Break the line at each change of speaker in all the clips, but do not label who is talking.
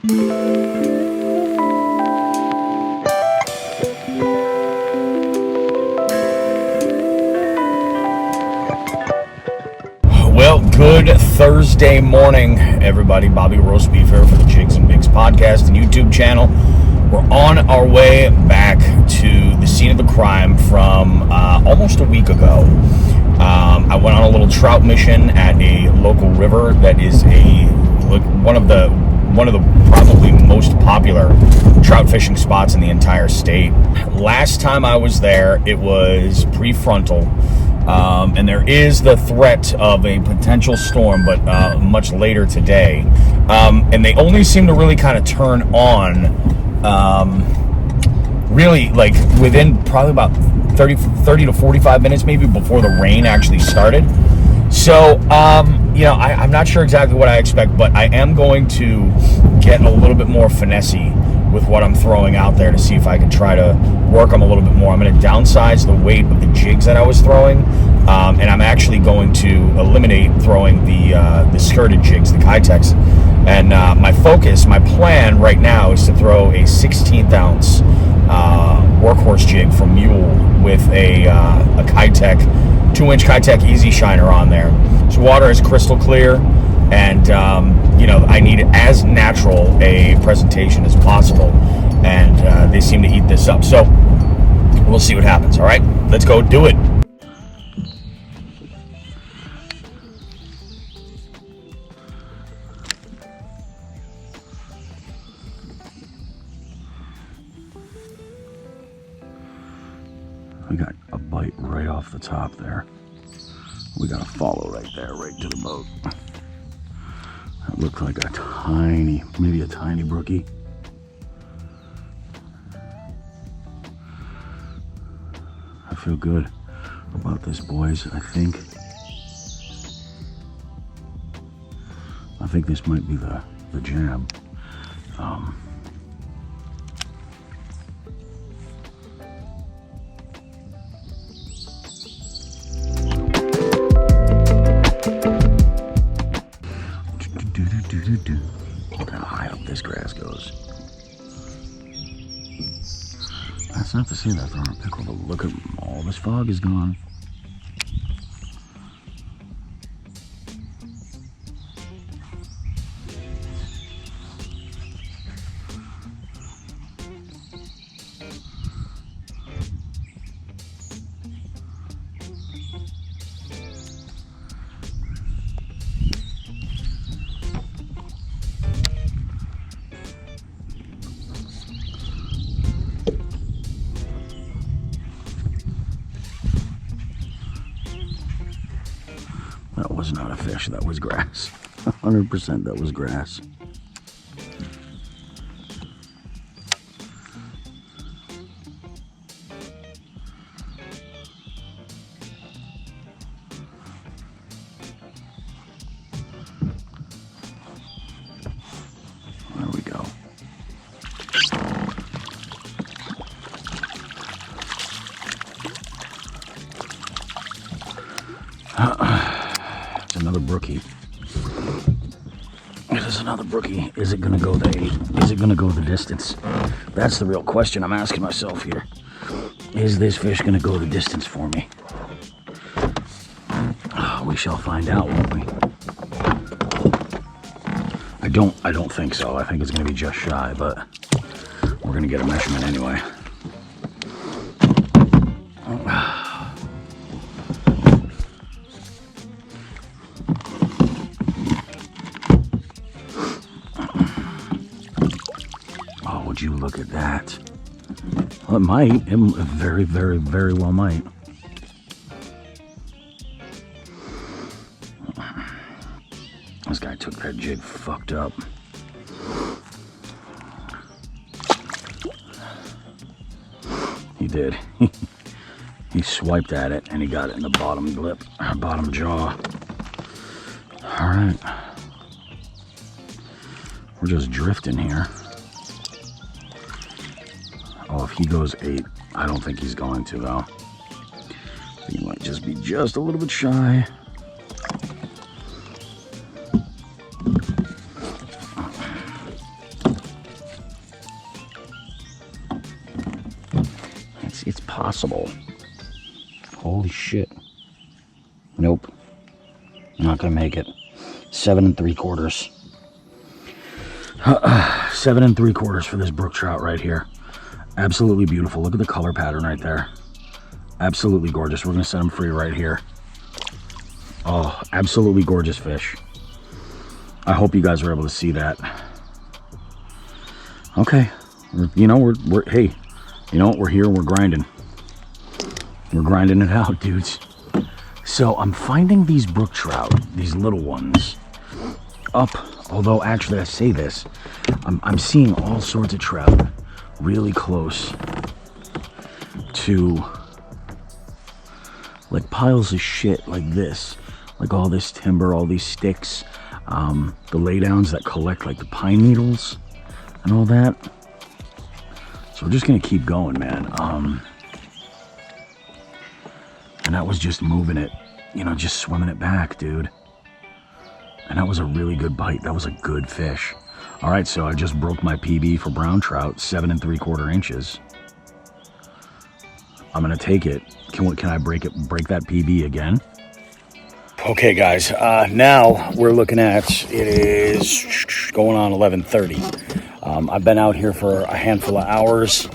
Well, good Thursday morning, everybody. Bobby Roast Beef here for the Jigs and Bigs podcast and YouTube channel. We're on our way back to the scene of the crime from almost a week ago. I went on a little trout mission at a local river that is one of the probably most popular trout fishing spots in the entire state. Last time I was there, it was prefrontal. And there is the threat of a potential storm, but much later today. And they only seem to really kind of turn on, really like within probably about 30 to 45 minutes, maybe before the rain actually started. So, I'm not sure exactly what I expect, but I am going to get a little bit more finessey with what I'm throwing out there to see if I can try to work them a little bit more. I'm going to downsize the weight of the jigs that I was throwing, and I'm actually going to eliminate throwing the skirted jigs, the Kitechs. And my plan right now is to throw a 16th ounce workhorse jig from Mule with a Kitech, 2-inch Kitech Easy Shiner on there. So water is crystal clear, and I need as natural a presentation as possible, and they seem to eat this up. So we'll see what happens. All right, let's go do it.
We got a bite right off the top there. We got a follow right there, right to the boat. That looked like maybe a tiny brookie. I feel good about this, boys. I think this might be the jam. Look how high up this grass goes. That's not to say that they're on a pickle, but look at all this fog is gone. That was not a fish, that was grass. 100% that was grass. There we go. Another brookie. It is another brookie. Is it gonna go the distance? That's the real question I'm asking myself here. Is this fish gonna go the distance for me? We shall find out, won't we? I don't think so. I think it's gonna be just shy, but we're gonna get a measurement anyway. Would you look at that? Well, it might. It very, very, very well might. This guy took that jig fucked up. He did. He swiped at it and he got it in the bottom lip, bottom jaw. All right. We're just drifting here. Oh, if he goes 8, I don't think he's going to, though. He might just be just a little bit shy. it's possible. Holy shit. Nope. Not gonna make it. 7 3/4. 7 3/4 for this brook trout right here. Absolutely beautiful. Look at the color pattern right there. Absolutely gorgeous. We're gonna set him free right here. Oh, absolutely gorgeous fish. I hope you guys were able to see that. Okay, we're hey, you know what? We're here and we're grinding. We're grinding it out, dudes. So I'm finding these brook trout, these little ones, up. Although actually, I say this, I'm seeing all sorts of trout really close to like piles of shit like this, like all this timber, all these sticks, the laydowns that collect like the pine needles and all that. So we're just gonna keep going, man. And that was just moving it, you know, just swimming it back, dude. And that was a really good bite. That was a good fish. All right, so I just broke my PB for brown trout, 7 3/4 inches. I'm gonna take it. Can I break that PB again? Okay, guys. Now we're looking at, it is going on 11:30. I've been out here for a handful of hours.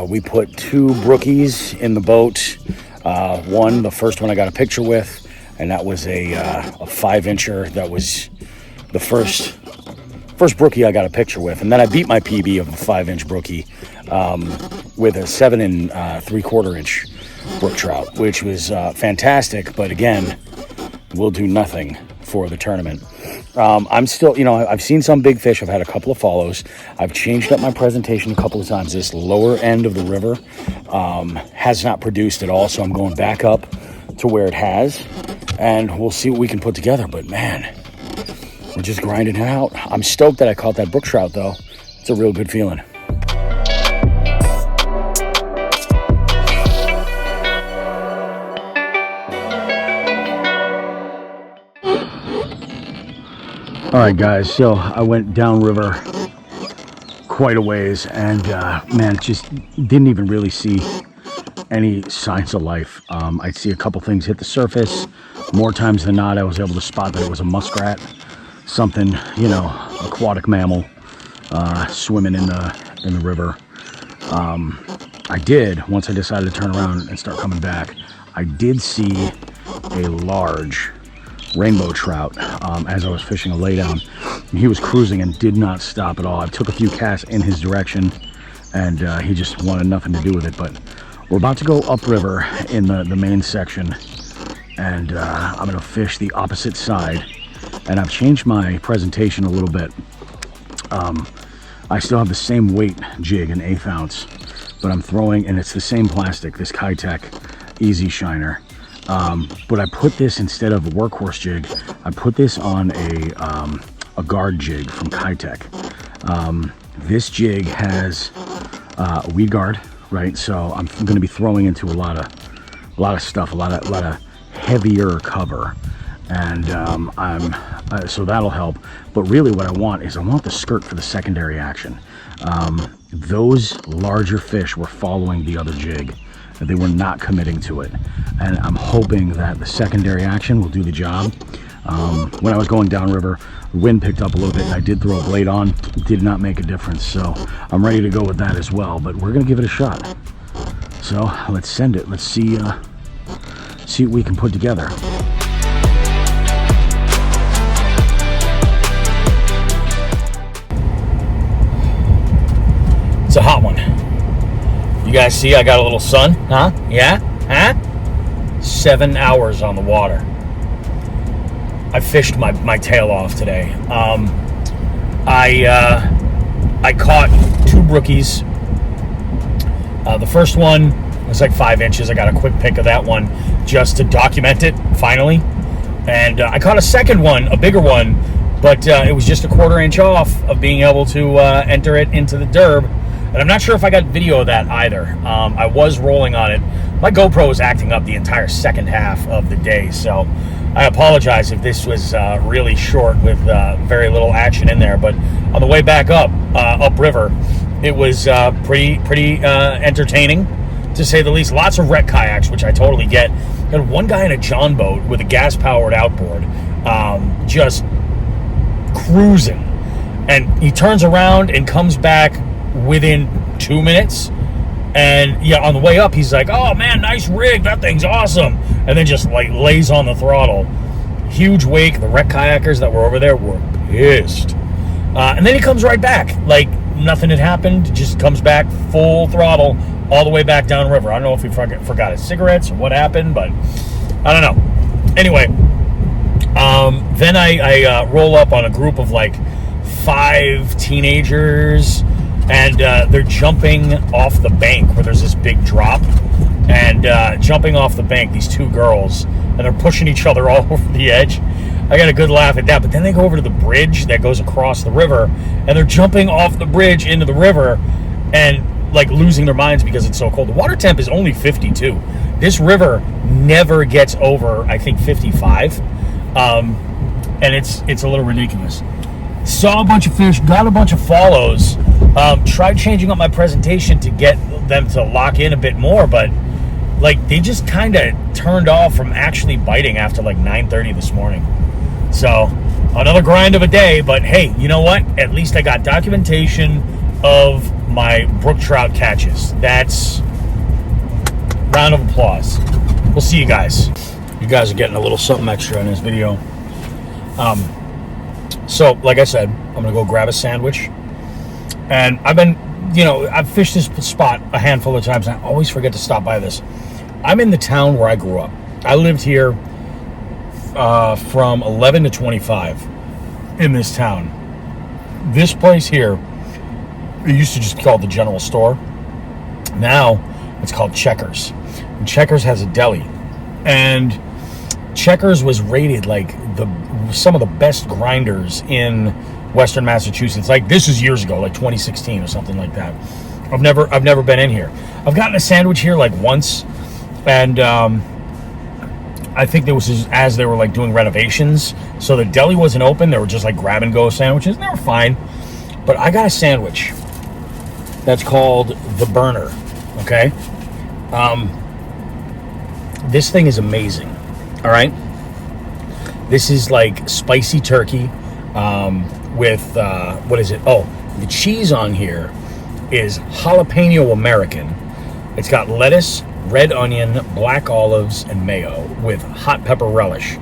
We put 2 brookies in the boat. One, the first one I got a picture with, and that was a 5-incher. That was the first brookie I got a picture with, and then I beat my PB of a 5-inch brookie with a 7 3/4 inch brook trout, which was fantastic. But again, will do nothing for the tournament. I'm still, you know, I've seen some big fish. I've had a couple of follows. I've changed up my presentation a couple of times. This lower end of the river has not produced at all, so I'm going back up to where it has, and we'll see what we can put together. But man, we're just grinding it out. I'm stoked that I caught that brook trout, though. It's a real good feeling. All right, guys, so I went downriver quite a ways, and man, just didn't even really see any signs of life. I'd see a couple things hit the surface. More times than not, I was able to spot that it was a muskrat, something, you know, aquatic mammal swimming in the river. I did, once I decided to turn around and start coming back, I did see a large rainbow trout as I was fishing a laydown. He was cruising and did not stop at all. I took a few casts in his direction, and he just wanted nothing to do with it. But we're about to go upriver in the main section, and I'm going to fish the opposite side. And I've changed my presentation a little bit. I still have the same weight jig, an 1/8 ounce, but I'm throwing, and it's the same plastic, this Kitech Easy Shiner. But I put this, instead of a workhorse jig, I put this on a guard jig from Kitech. This jig has a weed guard, right? So I'm going to be throwing into a lot of stuff, a lot of heavier cover, and so that'll help. But really, what I want the skirt for the secondary action. Those larger fish were following the other jig. They were not committing to it, and I'm hoping that the secondary action will do the job. When I was going downriver, the wind picked up a little bit, and I did throw a blade on. It did not make a difference, so I'm ready to go with that as well. But we're gonna give it a shot. So let's send it. Let's see what we can put together.
It's a hot one. You guys see I got a little sun? Huh? Yeah? Huh? 7 hours on the water. I fished my tail off today. I caught 2 brookies. The first one was like 5 inches. I got a quick pic of that one just to document it, finally. And I caught a second one, a bigger one, but it was just a 1/4 inch off of being able to enter it into the derb. And I'm not sure if I got video of that either. I was rolling on it. My GoPro was acting up the entire second half of the day, so I apologize if this was really short with very little action in there. But on the way back upriver, it was pretty entertaining. to say the least. Lots of wreck kayaks, which I totally get. Got one guy in a John boat with a gas-powered outboard, just cruising. And he turns around and comes back within 2 minutes. And yeah, on the way up, he's like, "Oh man, nice rig, that thing's awesome." And then just like lays on the throttle. Huge wake. The wreck kayakers that were over there were pissed. And then he comes right back, like nothing had happened. Just comes back full throttle all the way back downriver. I don't know if he forgot his cigarettes or what happened, but I don't know. Anyway, then I roll up on a group of like 5 teenagers. And they're jumping off the bank where there's this big drop. And jumping off the bank, these 2 girls, and they're pushing each other all over the edge. I got a good laugh at that. But then they go over to the bridge that goes across the river, and they're jumping off the bridge into the river and like losing their minds because it's so cold. The water temp is only 52. This river never gets over, I think, 55. And it's a little ridiculous. Saw a bunch of fish, got a bunch of follows. Tried changing up my presentation to get them to lock in a bit more, but like they just kind of turned off from actually biting after like 9:30 this morning. So another grind of a day, but hey, you know what? At least I got documentation of my brook trout catches. That's round of applause. We'll see you guys. You guys are getting a little something extra in this video. So like I said, I'm gonna go grab a sandwich. And I've fished this spot a handful of times, and I always forget to stop by this. I'm in the town where I grew up. I lived here from 11 to 25 in this town. This place here, it used to just be called the General Store. Now it's called Checkers. And Checkers has a deli. And Checkers was rated like some of the best grinders in Western Massachusetts. Like this is years ago, like 2016 or something like that. I've never been in here. I've gotten a sandwich here like once, and I think there was as they were like doing renovations, so the deli wasn't open. They were just like grab and go sandwiches. They were fine, but I got a sandwich that's called the Burner. Okay, this thing is amazing. All right, this is like spicy turkey. With what is it? Oh, the cheese on here is jalapeno American. It's got lettuce, red onion, black olives, and mayo with hot pepper relish,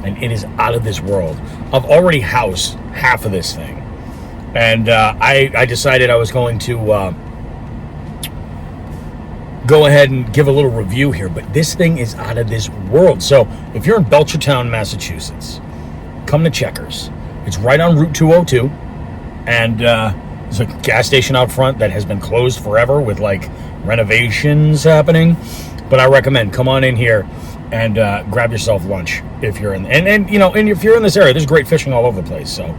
and it is out of this world. I've already housed half of this thing, and I decided I was going to go ahead and give a little review here. But this thing is out of this world. So if you're in Belchertown, Massachusetts, come to Checkers. It's right on Route 202, and there's a gas station out front that has been closed forever with like renovations happening. But I recommend come on in here and grab yourself lunch if you're in. And if you're in this area, there's great fishing all over the place. So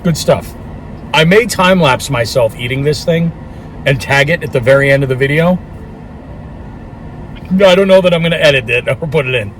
good stuff. I may time lapse myself eating this thing and tag it at the very end of the video. I don't know that I'm going to edit it or put it in.